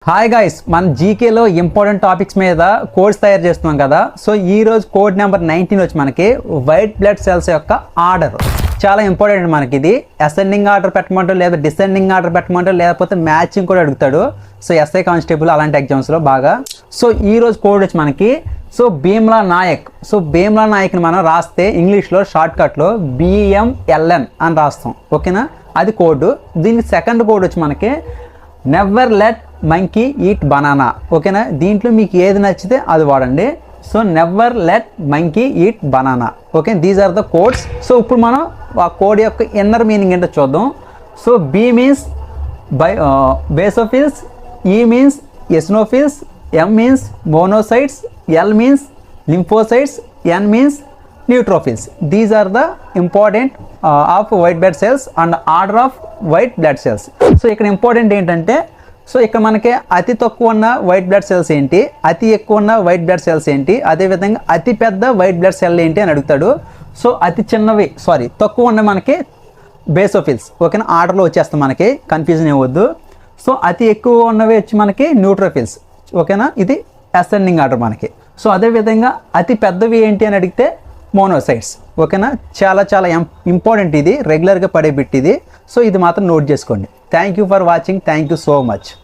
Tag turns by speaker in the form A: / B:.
A: Hi guys, మన జీకేలో important topics మీద codes తయారు చేస్తున్నాం కదా. సో ఈ రోజు కోడ్ నెంబర్ 19 వచ్చి మనకి వైట్ బ్లడ్ సెల్స్ యొక్క ఆర్డర్. చాలా ఇంపార్టెంట్ మనకి ఇది. అసెండింగ్ ఆర్డర్ పెట్టమంటారు, లేదా డిసెండింగ్ ఆర్డర్ పెట్టమంటారు, లేకపోతే మ్యాచింగ్ కూడా అడుగుతాడు. సో ఎస్ఐ కానిస్టేబుల్ అలాంటి ఎగ్జామ్స్లో బాగా. సో ఈ రోజు కోడ్ వచ్చి మనకి భీమ్లా నాయక్. భీమ్లా నాయక్ని మనం రాస్తే ఇంగ్లీష్లో షార్ట్ కట్లో BMLN అని రాస్తాం. ఓకేనా, అది కోడ్. దీని సెకండ్ కోడ్ వచ్చి మనకి never let monkey eat banana. ఓకేనా, దీంట్లో మీకు ఏది నచ్చితే అది వాడండి. So never let monkey eat banana. Okay, these are the codes. So ఇప్పుడు మనం ఆ కోడ్ యొక్క ఇన్నర్ మీనింగ్ ఏంటో చూద్దాం. So B means basophils, E means eosinophils, M means monocytes, L means lymphocytes, N means neutrophils. These are the important of white blood cells and order of white blood cells. So ఇక్కడ important ఏంటంటే, so ఇక్కడ మనకి అతి తక్కువ ఉన్న white blood cells ఏంటి, అతి ఎక్కువ ఉన్న వైట్ బ్లడ్ సెల్స్ ఏంటి, అదేవిధంగా అతి పెద్ద వైట్ బ్లడ్ సెల్ ఏంటి అని అడుగుతాడు. సో అతి చిన్నవి తక్కువ ఉన్న మనకి బేసోఫిల్స్. ఓకేనా, ఆర్డర్లో వచ్చేస్తాం, మనకి కన్ఫ్యూజన్ ఇవ్వద్దు. సో అతి ఎక్కువ ఉన్నవి వచ్చి మనకి న్యూట్రోఫిల్స్. ఓకేనా, ఇది అసెండింగ్ ఆర్డర్ మనకి. సో అదేవిధంగా అతి పెద్దవి ఏంటి అని అడిగితే మోనోసైట్స్. ఓకేనా, చాలా చాలా ఇంపార్టెంట్ ఇది, రెగ్యులర్గా పడే బిట్ ఇది. సో ఇది మాత్రం నోట్ చేసుకోండి. Thank you for watching. Thank you so much.